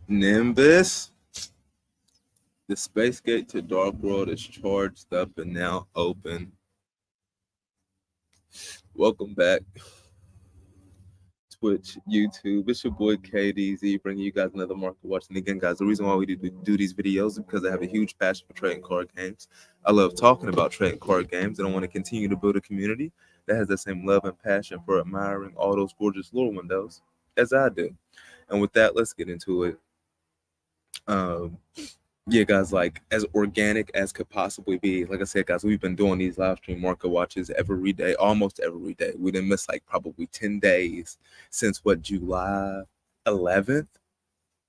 Nimbus, the space gate to Dark World is charged up and now open. Welcome back, Twitch, YouTube. It's your boy KDZ bringing you guys another market watch. And again, guys, the reason why we do these videos is because I have a huge passion for trading card games. I love talking about trading card games, and I want to continue to build a community that has the same love and passion for admiring all those gorgeous lore windows as I do. And with that, let's get into it. Yeah, guys, like as organic as could possibly be. Like I said, guys, we've been doing these live stream market watches every day, almost every day. We didn't miss like probably 10 days since July 11th.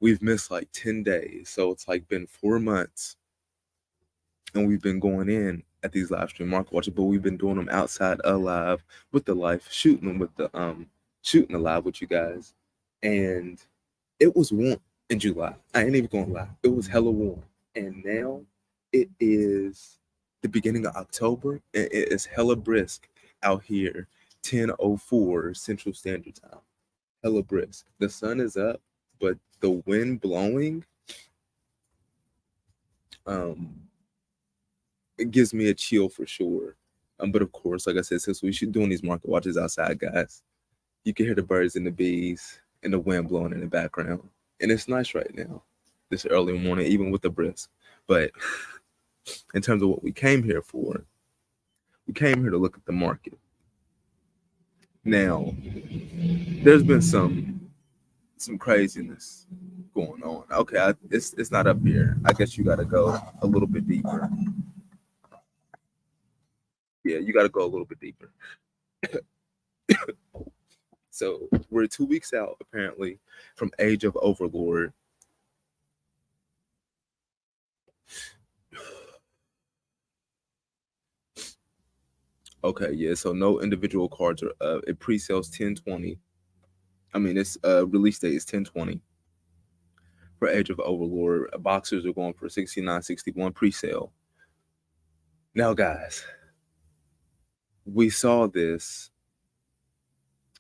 We've missed like 10 days. So it's like been 4 months. And we've been going in at these live stream market watches, but we've been doing them outside alive with the life, shooting them with the shooting alive with you guys. And it was warm in July. I ain't even gonna lie. It was hella warm. And now it is the beginning of October, and it is hella brisk out here, 10:04 Central Standard Time. Hella brisk. The sun is up, but the wind blowing, it gives me a chill for sure. But of course, like I said, since we should doing these market watches outside, guys, you can hear the birds and the bees and the wind blowing in the background. And it's nice right now, this early morning, even with the brisk. But in terms of what we came here for, we came here to look at the market. Now, there's been some craziness going on. Okay, it's not up here. I guess you got to go a little bit deeper. Yeah, you got to go a little bit deeper. So we're 2 weeks out, apparently, from Age of Overlord. Okay, yeah, so no individual cards are it pre-sales 10/20. I mean, its release date is 10/20 for Age of Overlord. Boxers are going for 69.61 pre-sale. Now, guys, we saw this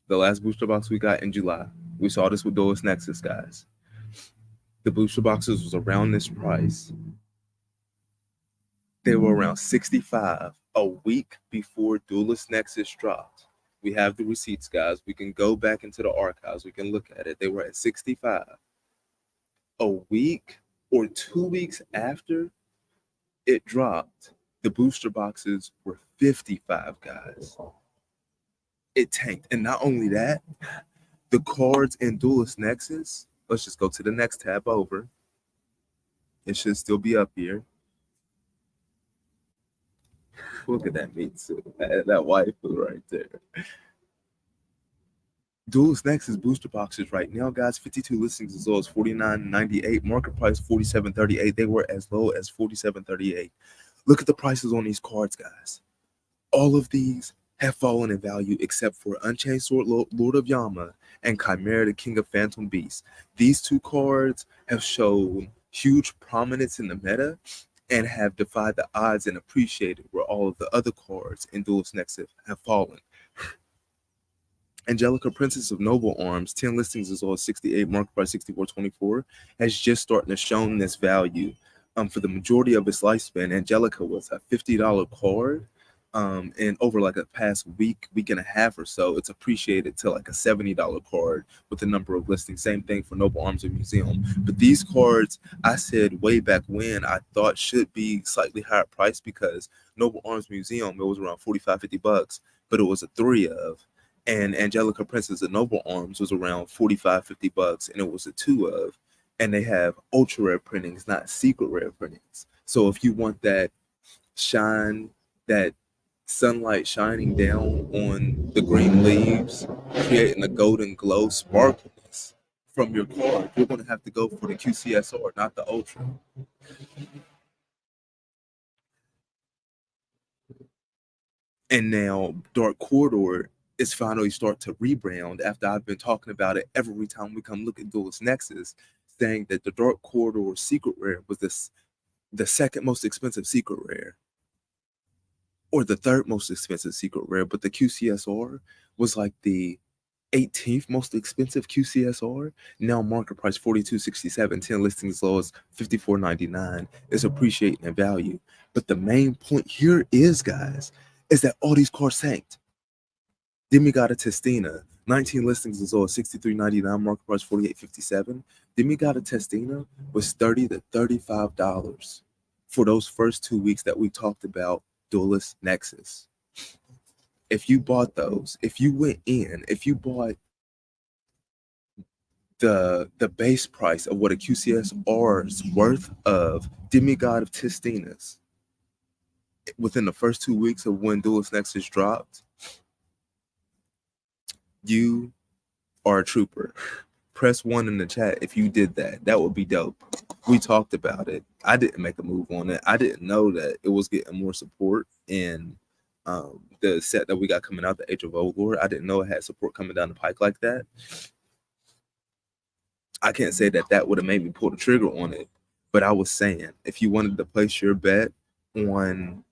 the last booster box we got in July. We saw this with Duelist Nexus, guys. The booster boxes was around this price. They were around 65 a week before Duelist Nexus dropped. We have the receipts, guys. We can go back into the archives. We can look at it. They were at 65. A week or 2 weeks after it dropped, the booster boxes were 55, guys. It tanked. And not only that, the cards in Duelist Nexus, let's just go to the next tab over. It should still be up here. Look at that meat suit. That waifu right there. Duelist Nexus booster boxes right now, guys. 52 listings as low as $49.98. Market price $47.38. They were as low as $47.38. Look at the prices on these cards, guys. All of these have fallen in value except for Unchained Sword Lord of Yama and Chimera the King of Phantom Beasts. These two cards have shown huge prominence in the meta and have defied the odds and appreciated where all of the other cards in Duelist Nexus have fallen. Angelica, Princess of Noble Arms, 10 listings as low as 68, market price 64.24, has just starting to show this value. For the majority of its lifespan, Angelica was a $50 card. And over like a past week and a half or so, it's appreciated to like a $70 card with a number of listings. Same thing for Noble Arms and Museum. But these cards, I said way back when, I thought should be slightly higher price because Noble Arms Museum, it was around 45, 50 bucks, but it was a 3 of. And Angelica Princess of Noble Arms was around 45, 50 bucks, and it was a 2 of. And they have ultra rare printings, not secret rare printings. So if you want that shine, that sunlight shining down on the green leaves, creating a golden glow sparkliness from your card, you're going to have to go for the QCSR, not the Ultra. And now Dark Corridor is finally start to rebrand after I've been talking about it every time we come look at Duelist Nexus, saying that the Dark Corridor secret rare was the second most expensive secret rare, or the third most expensive secret rare, but the QCSR was like the 18th most expensive QCSR, now market price 42.67, 10 listings as low as 54.99, is appreciating in value. But the main point here is, guys, is that all these cars tanked. Demigod of Testina, 19 listings as low as 63.99, market price 48.57. Demigod of Testina was $30 to $35 for those first 2 weeks that we talked about Duelist Nexus. If you bought those, if you went in, if you bought the base price of what a QCSR's worth of Demigod of Testinas within the first 2 weeks of when Duelist Nexus dropped, you are a trooper. Press 1 in the chat if you did that. That would be dope. We talked about it. I didn't make a move on it. I didn't know that it was getting more support in the set that we got coming out, the Age of Overlord. I didn't know it had support coming down the pike like that. I can't say that that would have made me pull the trigger on it, but I was saying if you wanted to place your bet on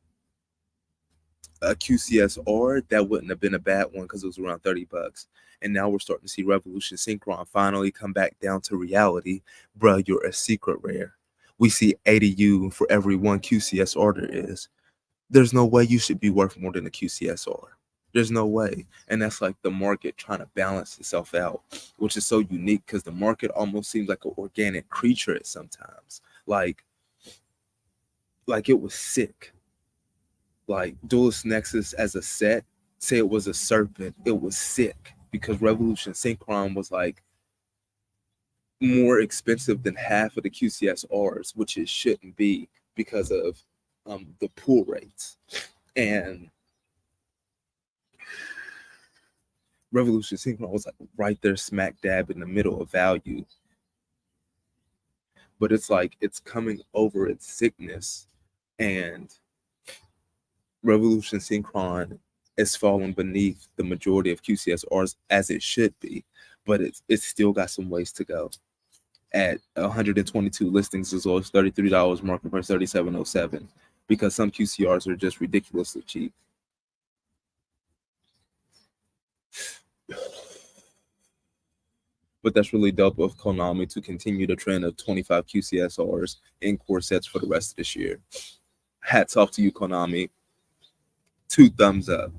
a QCSR, that wouldn't have been a bad one because it was around $30. And now we're starting to see Revolution Synchron finally come back down to reality. Bruh, you're a secret rare. We see 80U for every one QCSR there is. There's no way you should be worth more than a QCSR. There's no way. And that's like the market trying to balance itself out, which is so unique because the market almost seems like an organic creature at sometimes. Like it was sick. Like Duelist Nexus as a set, say it was a serpent, it was sick because Revolution Synchron was like more expensive than half of the QCSRs, which it shouldn't be because of the pool rates. And Revolution Synchron was like right there smack dab in the middle of value. But it's like it's coming over its sickness, and Revolution Synchron is falling beneath the majority of QCSRs as it should be, but it's still got some ways to go. At 122 listings as low as $33, market price 37.07, because some QCRs are just ridiculously cheap. But that's really dope of Konami to continue the trend of 25 QCSRs in core sets for the rest of this year. Hats off to you, Konami. 2 thumbs up.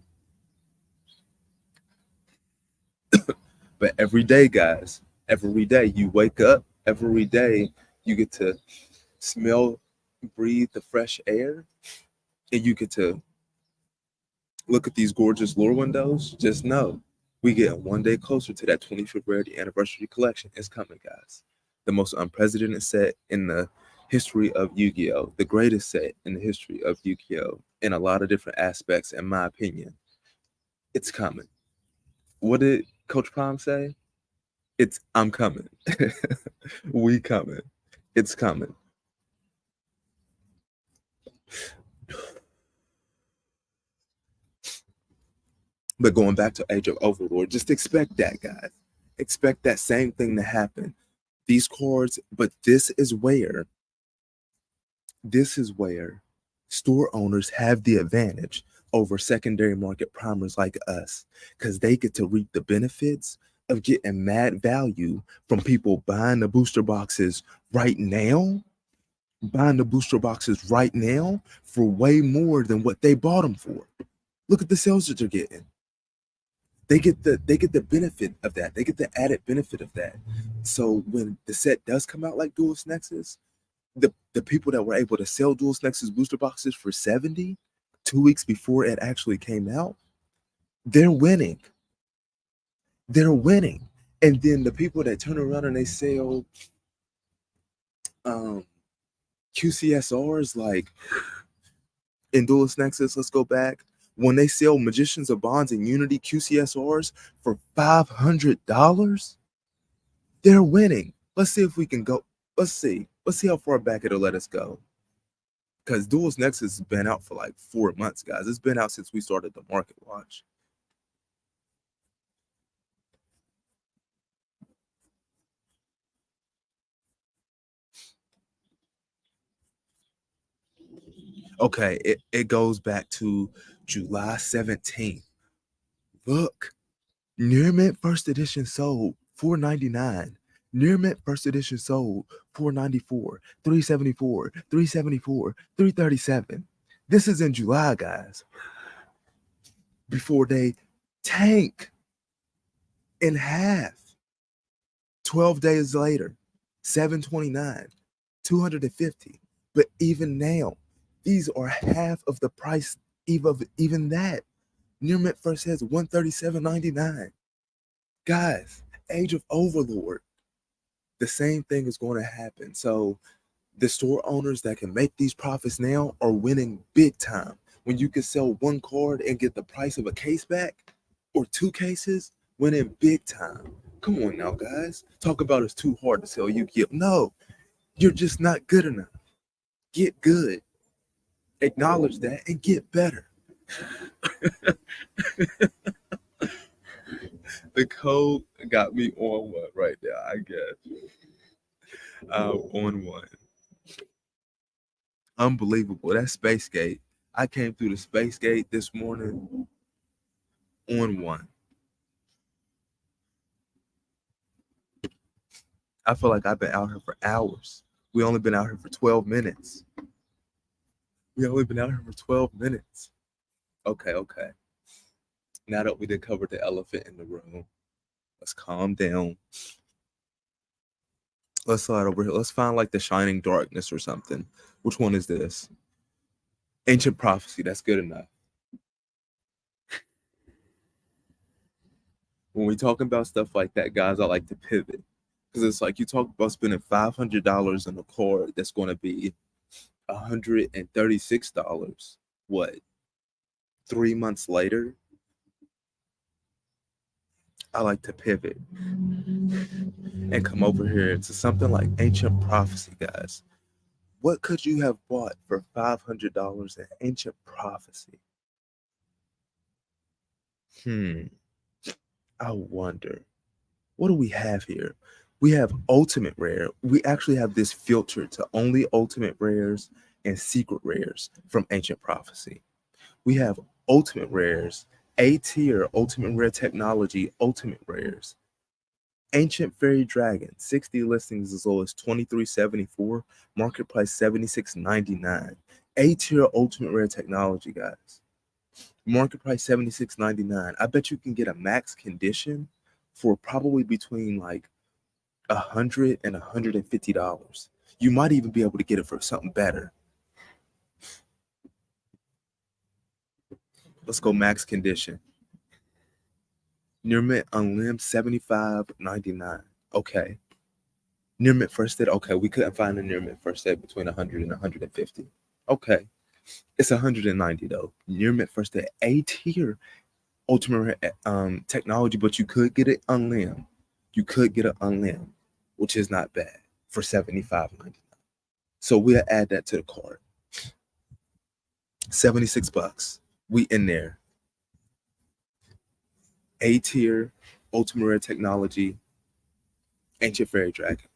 But every day, guys, every day you wake up, every day you get to smell, breathe the fresh air, and you get to look at these gorgeous lore windows. Just know we get one day closer to that 25th rarity anniversary collection. It's coming, guys. The most unprecedented set in the history of Yu-Gi-Oh! The greatest set in the history of Yu-Gi-Oh! In a lot of different aspects, in my opinion. It's coming. What did Coach Prime say? I'm coming. We coming. It's coming. But going back to Age of Overlord, just expect that, guys. Expect that same thing to happen. These cards, but this is where store owners have the advantage over secondary market primers like us, because they get to reap the benefits of getting mad value from people buying the booster boxes right now, for way more than what they bought them for. Look at the sales that they're getting. They get the benefit of that. They get the added benefit of that. So when the set does come out like Duelist Nexus, the people that were able to sell Duelist Nexus booster boxes for 70 2 weeks before it actually came out, they're winning. They're winning. And then the people that turn around and they sell QCSRs like in Duelist Nexus, let's go back. When they sell Magicians of Bonds and Unity QCSRs for $500, they're winning. Let's see if we can go. Let's see how far back it'll let us go. Because Duelist Nexus has been out for like 4 months, guys. It's been out since we started the market watch. Okay, it goes back to July 17th. Look, Near mint first edition sold $4.99. Near mint first edition sold $4.94, $3.74, $3.74, $3.37. This is in July, guys. Before they tank in half. 12 days later, $7.29, $250. But even now, these are half of the price even that. Near mint first says $137.99. Guys, Age of Overlord, the same thing is going to happen. So the store owners that can make these profits now are winning big time. When you can sell one card and get the price of a case back or two cases, winning big time. Come on now, guys. Talk about it's too hard to sell Yu-Gi-Oh. No, you're just not good enough. Get good. Acknowledge that and get better. The code got me on what right there, I guess. On one. Unbelievable. That's Space Gate. I came through the Space Gate this morning on one. I feel like I've been out here for hours. We only been out here for 12 minutes. We only been out here for 12 minutes. Okay. Now that we did cover the elephant in the room, let's calm down. Let's slide over here. Let's find like the Shining Darkness or something. Which one is this? Ancient Prophecy. That's good enough. When we talking about stuff like that, guys, I like to pivot. Because it's like you talk about spending $500 on a card that's going to be $136. What? 3 months later? I like to pivot and come over here to something like Ancient Prophecy, guys. What could you have bought for $500 in Ancient Prophecy? I wonder. What do we have here? We have Ultimate Rare. We actually have this filtered to only Ultimate Rares and Secret Rares from Ancient Prophecy. We have Ultimate Rares, A tier Ultimate Rare Technology Ultimate Rares. Ancient Fairy Dragon, 60 listings as low as $23.74, market price $76.99. A tier Ultimate Rare Technology, guys. Market price $76.99. I bet you can get a max condition for probably between like $100 and $150. You might even be able to get it for something better. Let's go max condition. Near mint unlimmed $75.99. Okay. Near mint first set. Okay, we couldn't find a near mint first set between 100 and 150. Okay. It's 190 though. Near mint first set A tier Ultimate Technology, but you could get it unlimmed. You could get it unlimmed, which is not bad for $75.99. So we'll add that to the cart. $76. We in there. A tier Ultimate Rare Technology Ancient Fairy Dragon.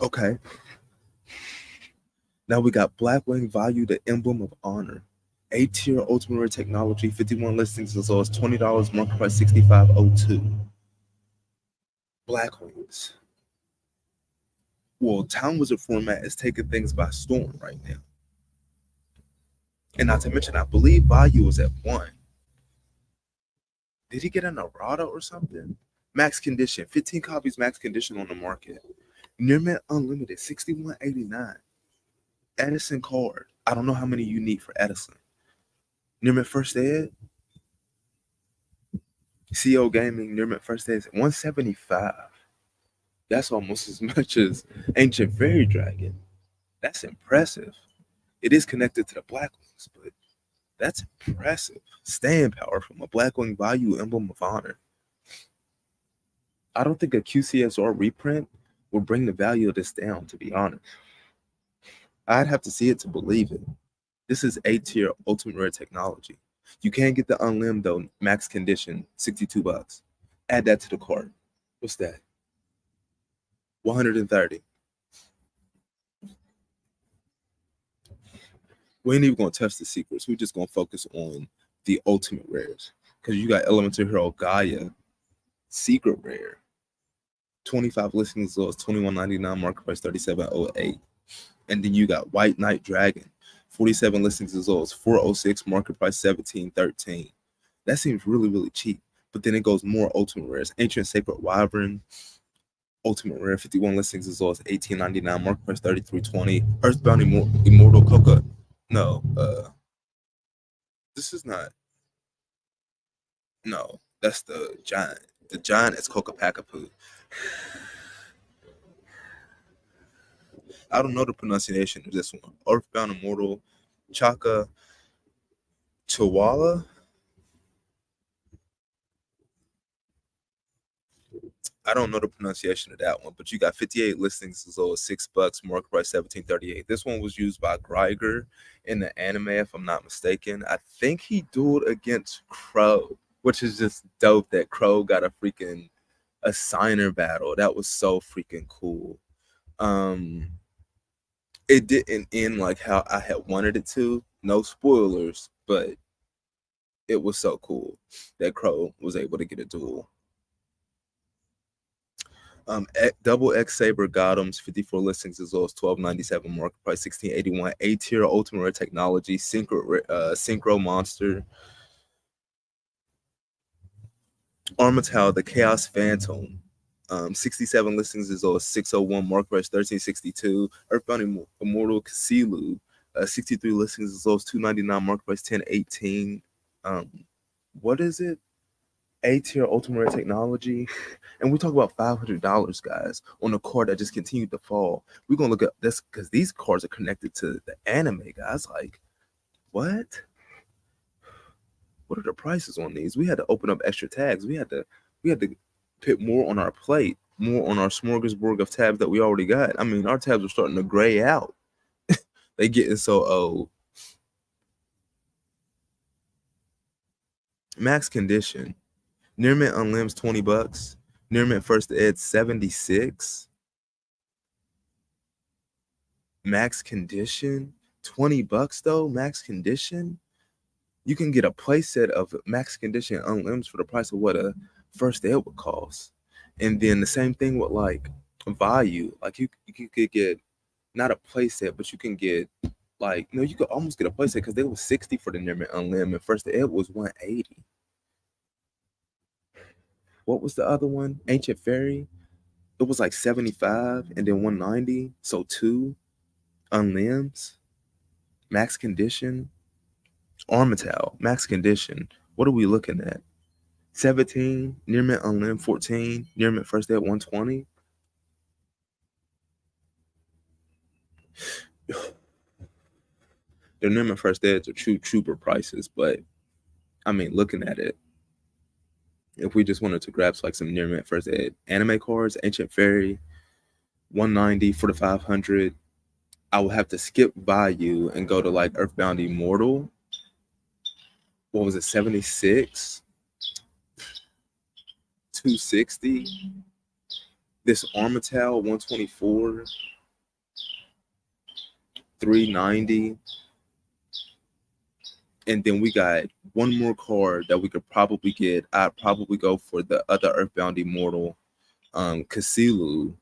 Okay. Now we got Blackwing Value, the Emblem of Honor. A tier Ultimate Rare Technology, 51 listings as low as $20, market price $65.02. Blackwings. Well, Town Wizard format is taking things by storm right now. And not to mention, I believe Value is at 1. Did he get an errata or something? Max condition, 15 copies max condition on the market. Near mint unlimited, $61.89. Edison card. I don't know how many you need for Edison. Near mint first ed. CO Gaming, near mint first ed is $175. That's almost as much as Ancient Fairy Dragon. That's impressive. It is connected to the Blackwings, but that's impressive. Staying power from a Blackwing Value Emblem of Honor. I don't think a QCSR reprint will bring the value of this down, to be honest. I'd have to see it to believe it. This is A tier Ultimate Rare Technology. You can get the unlimmed though, max condition, $62. Add that to the cart. What's that? $130. We ain't even gonna touch the secrets. We're just gonna focus on the ultimate rares. Because you got Elemental Hero Gaia, secret rare. 25 listings as low as $21.99, market price $37.08. And then you got White Knight Dragon, 47 listings as low as $4.06, market price $17.13. That seems really, really cheap. But then it goes more ultimate rares. Ancient Sacred Wyvern, ultimate rare, 51 listings as low as $18.99, market price $33.20. Earthbound Immortal Coca. No, this is not. No, that's the giant. The giant is Kokapakapu. I don't know the pronunciation of this one. Earthbound Immortal Chaka Chihuahua. I don't know the pronunciation of that one, but you got 58 listings as low as $6, market price $17.38. This one was used by Greiger in the anime, if I'm not mistaken. I think he dueled against Crow, which is just dope that Crow got a freaking assigner battle. That was so freaking cool. It didn't end like how I had wanted it to. No spoilers, but it was so cool that Crow was able to get a duel. Double X Saber Gothams, 54 listings as low as $12.97, market price $16.81. A tier ultimate rare technology, Synchro Monster. Armatal, the Chaos Phantom, 67 listings as low as $6.01, market price $13.62. Earthbound Immortal Kasilu, 63 listings as low as $2.99, market price $10.18. What is it? A tier ultimate rare technology, and we talk about $500, guys, on a card that just continued to fall. We're gonna look at this because these cards are connected to the anime, guys. Like, what are the prices on these? We had to open up extra tags. We had to put more on our plate, more on our smorgasbord of tabs that we already got. I mean, our tabs are starting to gray out. They getting so old. Max condition. Near mint on limbs, $20. Near mint first ed, 76. Max condition, $20 though. Max condition. You can get a playset of max condition on limbs for the price of what a first ed would cost. And then the same thing with like value. Like you could get not a playset, but you can get like you could almost get a playset because they was 60 for the near mint unlimited. And first ed was 180. What was the other one? Ancient Fairy. It was like 75 and then 190. So 2 unlimbs. Max condition. Armatal. Max condition. What are we looking at? 17. Near mint unlim 14. Near mint first ed 120. The near mint first eds are true trooper prices, but I mean, looking at it, if we just wanted to grab like some near mint first ed anime cards, Ancient Fairy, 190 for the 500. I would have to skip value and go to like Earthbound Immortal. What was it? 76, 260. This Armatal, 124, 390. And then we got one more card that we could probably get. I'd probably go for the other Earthbound Immortal, Kasilu,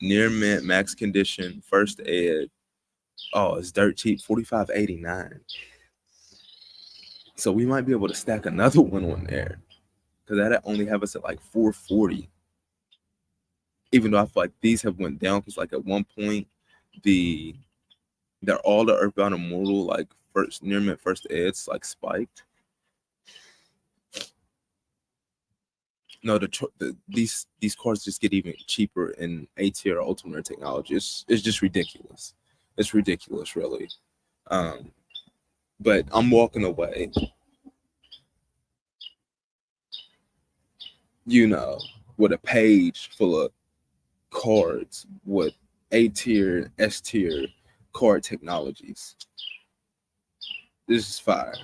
near mint, max condition, first ed. Oh, it's dirt cheap, $45.89. So we might be able to stack another one on there because that only have us at like 440. Even though I feel like these have went down because like at one point they're all the Earthbound Immortal like first near mint first eds like spiked. No, these cards just get even cheaper in A tier ultimate technology. It's just ridiculous. It's ridiculous, really. But I'm walking away. With a page full of cards with A tier, S tier card technologies. This is fire.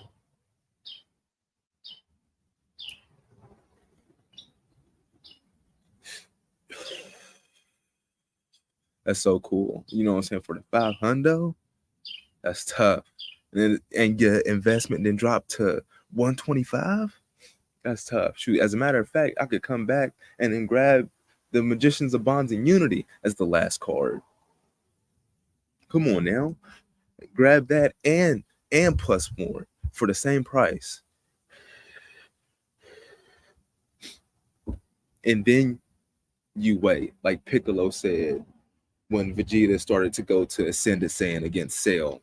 That's so cool. You know what I'm saying? For the 500, that's tough. and your investment then dropped to 125. That's tough. Shoot, as a matter of fact, I could come back and then grab the Magicians of Bonds and Unity as the last card. Come on now, grab that and plus more for the same price, and then you wait. Like Piccolo said when Vegeta started to go to Ascended Saiyan against Cell.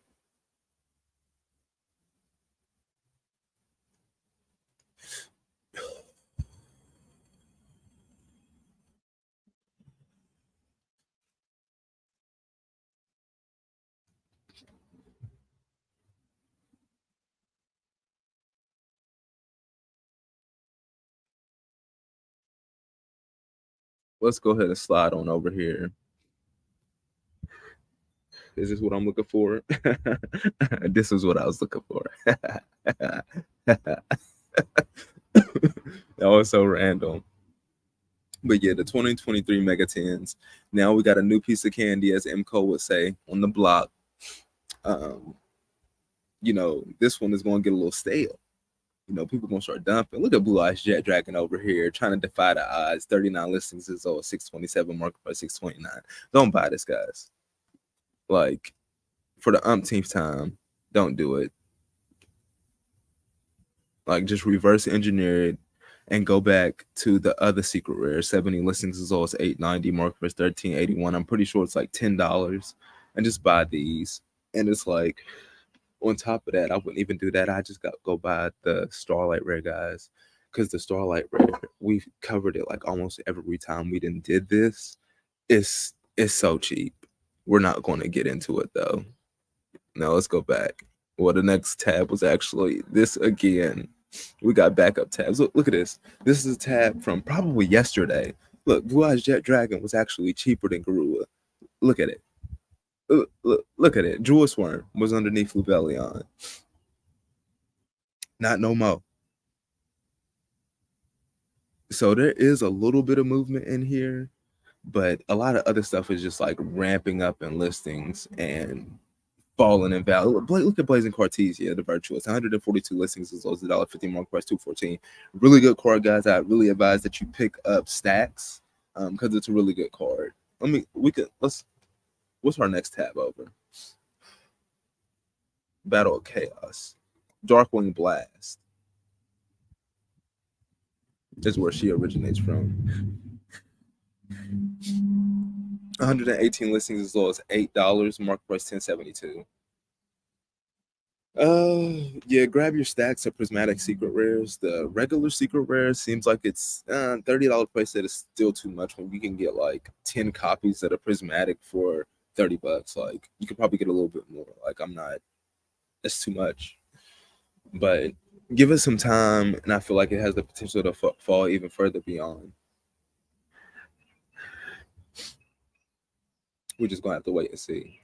Let's go ahead and slide on over here. Is this what I'm looking for? This is what I was looking for. That was so random. But yeah, the 2023 Mega Tens. Now we got a new piece of candy, as MCO would say, on the block. Um, this one is going to get a little stale. People gonna start dumping. Look at Blue Eyes Jet Dragon over here trying to defy the odds. 39 listings is all 627, market price 629. Don't buy this, guys. Like, for the umpteenth time, don't do it. Like, just reverse engineer it and go back to the other secret rare. 70 listings is all 890, market price 1381. I'm pretty sure it's like $10. And just buy these. And it's like, on top of that, I wouldn't even do that. I just go buy the Starlight Rare, guys, because the Starlight Rare, we've covered it like almost every time we did this. It's so cheap. We're not going to get into it though. Now let's go back. Well, the next tab was actually this again. We got backup tabs. Look at this. This is a tab from probably yesterday. Look, Blue Eyes Jet Dragon was actually cheaper than Garua. Look at it. Look at it. Jewel Swarm was underneath Lubellion. Not no more. So there is a little bit of movement in here, but a lot of other stuff is just like ramping up in listings and falling in value. Look at Blazing Cartesia, the Virtuous. 142 listings as low as $1.50, market price 214. Really good card, guys. I really advise that you pick up Stacks because it's a really good card. What's our next tab over? Battle of Chaos. Darkwing Blast is where she originates from. 118 listings as low as $8, market price 1072. Yeah, grab your stacks of prismatic secret rares. The regular secret rares seems like it's $30 price that is still too much when you can get like 10 copies that are prismatic for $30. Like you could probably get a little bit more. Like that's too much. But give it some time, and I feel like it has the potential to fall even further beyond. We're just gonna have to wait and see.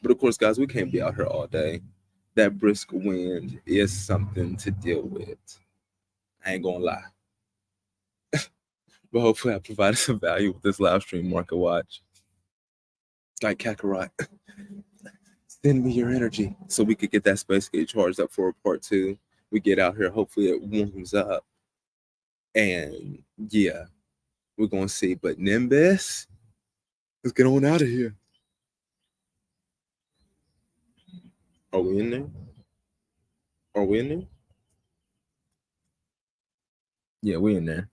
But of course, guys, we can't be out here all day. That brisk wind is something to deal with. I ain't gonna lie. But hopefully I provided some value with this live stream market watch. Like Kakarot, send me your energy so we could get that space gate charged up for a part 2. We get out here, hopefully it warms up. And yeah, we're gonna see. But Nimbus, let's get on out of here. Are we in there? Are we in there? Yeah, we in there.